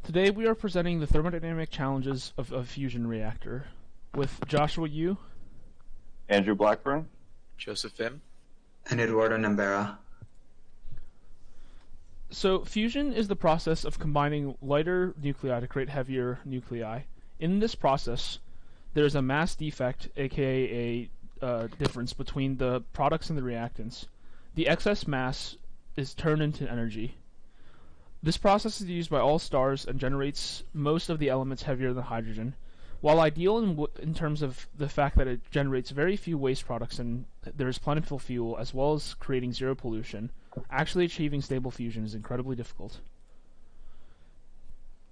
Today we are presenting the thermodynamic challenges of a fusion reactor with Joshua Yu, Andrew Blackburn, Joseph M. and Eduardo Nambera. So fusion is the process of combining lighter nuclei to create heavier nuclei. In this process, there's a mass defect, aka a difference between the products and the reactants. The excess mass is turned into energy. This process is used by all stars and generates most of the elements heavier than hydrogen. While ideal in terms of the fact that it generates very few waste products and there is plentiful fuel, as well as creating zero pollution, actually achieving stable fusion is incredibly difficult.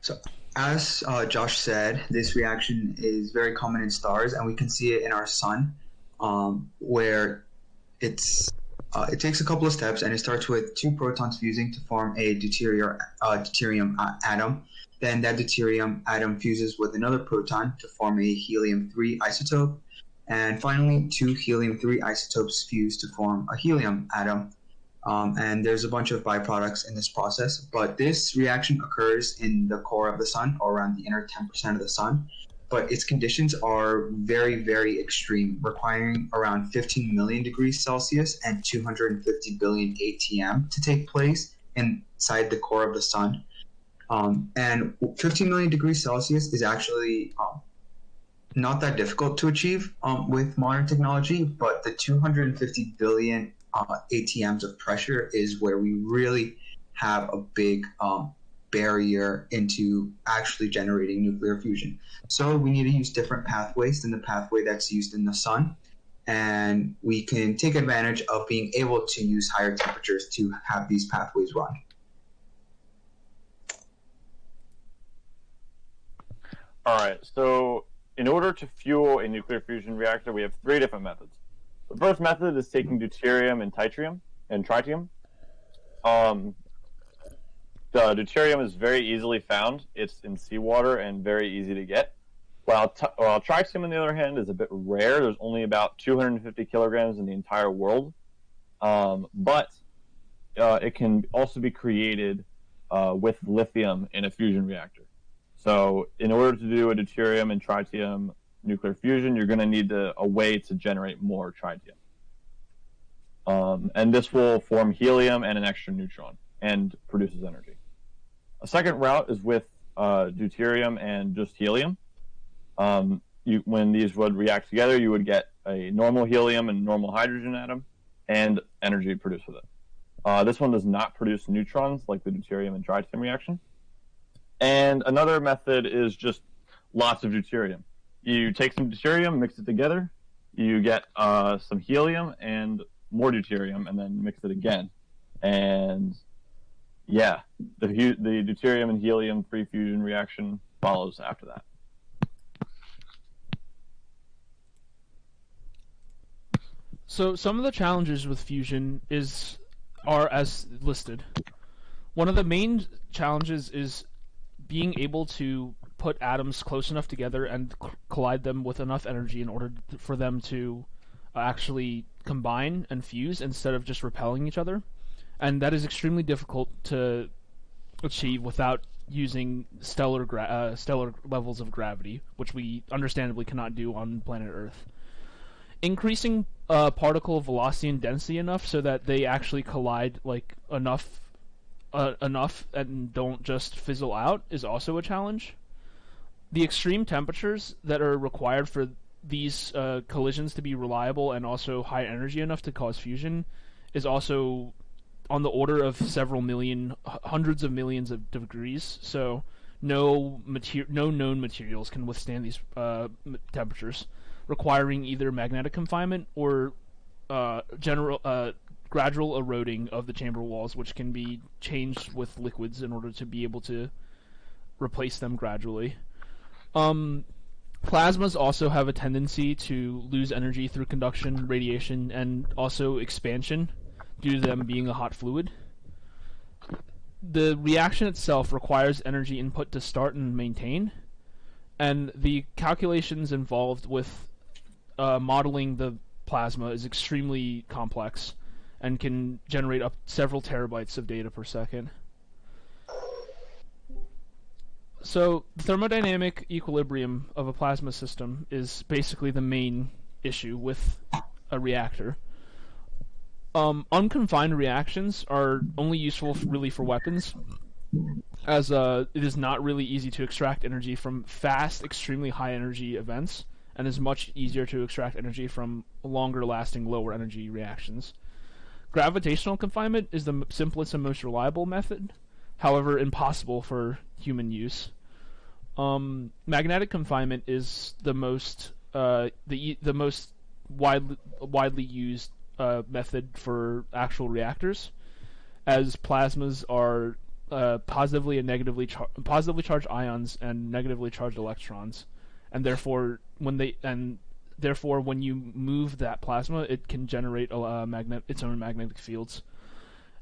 So, as Josh said, this reaction is very common in stars, and we can see it in our sun, where it takes a couple of steps, and it starts with two protons fusing to form a deuterium atom. Then that deuterium atom fuses with another proton to form a helium-3 isotope. And finally, two helium-3 isotopes fuse to form a helium atom. And there's a bunch of byproducts in this process, but this reaction occurs in the core of the sun, or around the inner 10% of the sun. But its conditions are very, very extreme, requiring around 15 million degrees Celsius and 250 billion ATM to take place inside the core of the sun. And 15 million degrees Celsius is actually not that difficult to achieve with modern technology, but the 250 billion ATMs of pressure is where we really have a big barrier into actually generating nuclear fusion. So we need to use different pathways than the pathway that's used in the sun, and we can take advantage of being able to use higher temperatures to have these pathways run. All right, so in order to fuel a nuclear fusion reactor, we have three different methods. The first method is taking deuterium and tritium. The deuterium is very easily found. It's in seawater and very easy to get. While tritium, on the other hand, is a bit rare. There's only about 250 kilograms in the entire world. But it can also be created with lithium in a fusion reactor. So in order to do a deuterium and tritium nuclear fusion, you're going to need a way to generate more tritium. And this will form helium and an extra neutron and produces energy. A second route is with deuterium and just helium. When these would react together, you would get a normal helium and normal hydrogen atom and energy produced with it. This one does not produce neutrons like the deuterium and tritium reaction. And another method is just lots of deuterium. You take some deuterium, mix it together, you get some helium and more deuterium, and then mix it again. And yeah, the deuterium and helium free fusion reaction follows after that. So some of the challenges with fusion are as listed. One of the main challenges is being able to put atoms close enough together and collide them with enough energy in order for them to actually combine and fuse instead of just repelling each other. And that is extremely difficult to achieve without using stellar levels of gravity, which we understandably cannot do on planet Earth. Increasing particle velocity and density enough so that they actually collide like enough and don't just fizzle out is also a challenge. The extreme temperatures that are required for these collisions to be reliable and also high energy enough to cause fusion is also on the order of several million, hundreds of millions of degrees. So no known materials can withstand these temperatures, requiring either magnetic confinement or gradual eroding of the chamber walls, which can be changed with liquids in order to be able to replace them gradually. Plasmas also have a tendency to lose energy through conduction, radiation, and also expansion due to them being a hot fluid. The reaction itself requires energy input to start and maintain, and the calculations involved with modeling the plasma is extremely complex and can generate up several terabytes of data per second. So the thermodynamic equilibrium of a plasma system is basically the main issue with a reactor. Unconfined reactions are only useful really for weapons, as it is not really easy to extract energy from fast, extremely high energy events, and is much easier to extract energy from longer lasting, lower energy reactions. Gravitational confinement is the simplest and most reliable method, however, impossible for human use. Magnetic confinement is the most most widely used method for actual reactors, as plasmas are positively charged ions and negatively charged electrons, and therefore when you move that plasma, it can generate its own magnetic fields.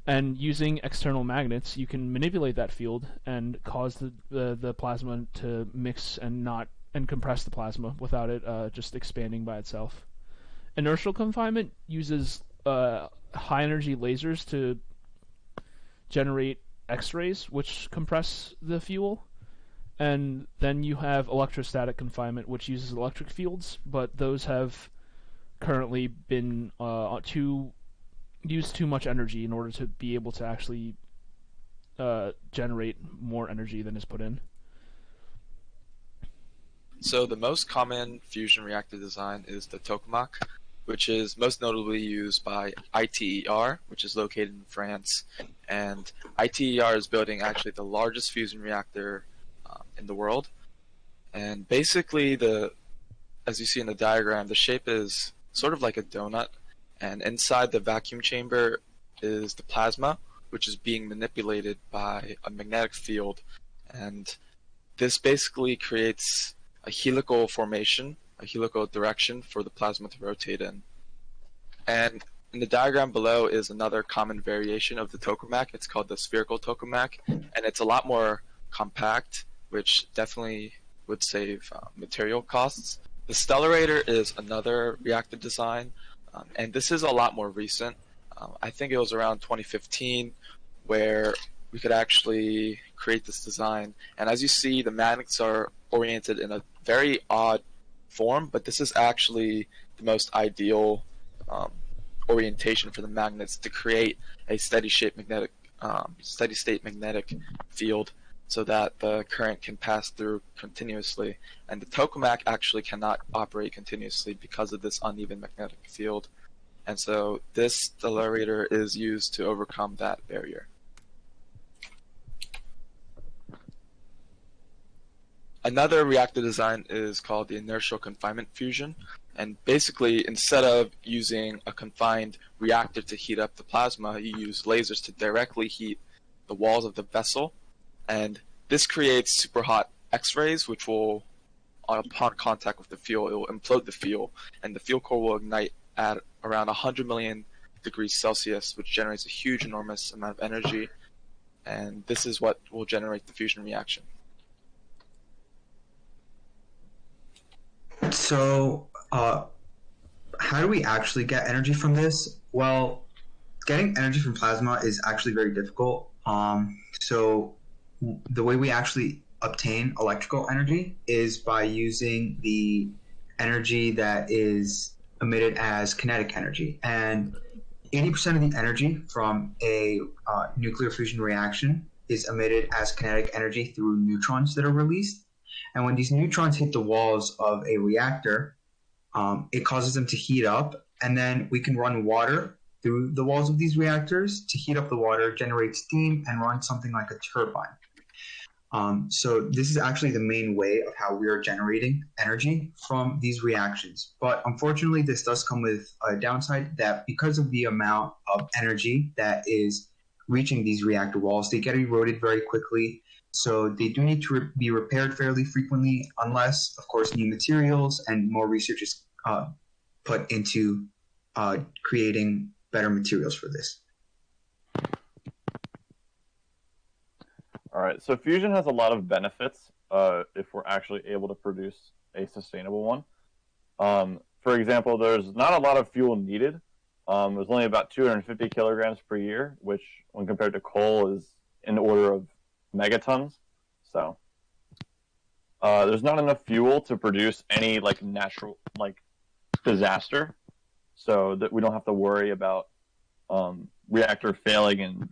And using external magnets, you can manipulate that field and cause the plasma to mix and compress the plasma without it just expanding by itself. Inertial confinement uses high energy lasers to generate X-rays, which compress the fuel. And then you have electrostatic confinement, which uses electric fields, but those have currently been use too much energy in order to be able to actually generate more energy than is put in. So the most common fusion reactor design is the Tokamak, which is most notably used by ITER, which is located in France. And ITER is building actually the largest fusion reactor in the world. And basically, as you see in the diagram, the shape is sort of like a donut. And inside the vacuum chamber is the plasma, which is being manipulated by a magnetic field. And this basically creates a helical formation, a helical direction for the plasma to rotate in. And in the diagram below is another common variation of the tokamak. It's called the spherical tokamak, and it's a lot more compact, which definitely would save material costs. The Stellarator is another reactor design, and this is a lot more recent. I think it was around 2015 where we could actually create this design. And as you see, the magnets are oriented in a very odd form, but this is actually the most ideal orientation for the magnets to create a steady state magnetic field so that the current can pass through continuously. And the tokamak actually cannot operate continuously because of this uneven magnetic field. And so this Stellarator is used to overcome that barrier. Another reactor design is called the Inertial Confinement Fusion. And basically, instead of using a confined reactor to heat up the plasma, you use lasers to directly heat the walls of the vessel. And this creates super hot X-rays, which will, upon contact with the fuel, it will implode the fuel. And the fuel core will ignite at around 100 million degrees Celsius, which generates a huge, enormous amount of energy. And this is what will generate the fusion reaction. So, how do we actually get energy from this? Well, getting energy from plasma is actually very difficult. So, the way we actually obtain electrical energy is by using the energy that is emitted as kinetic energy. And 80% of the energy from a nuclear fusion reaction is emitted as kinetic energy through neutrons that are released. And when these neutrons hit the walls of a reactor, it causes them to heat up, and then we can run water through the walls of these reactors to heat up the water, generate steam, and run something like a turbine. So this is actually the main way of how we are generating energy from these reactions. But unfortunately, this does come with a downside that because of the amount of energy that is reaching these reactor walls, they get eroded very quickly. So they do need to be repaired fairly frequently, unless, of course, new materials and more research is put into creating better materials for this. All right, so fusion has a lot of benefits if we're actually able to produce a sustainable one. For example, there's not a lot of fuel needed. There's only about 250 kilograms per year, which when compared to coal is in the order of megatons. So there's not enough fuel to produce any like natural like disaster, so that we don't have to worry about reactor failing in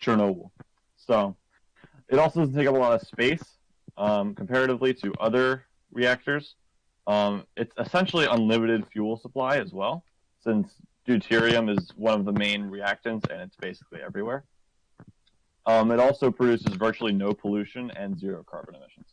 Chernobyl. So it also doesn't take up a lot of space comparatively to other reactors. It's essentially unlimited fuel supply as well, since deuterium is one of the main reactants and it's basically everywhere. It also produces virtually no pollution and zero carbon emissions.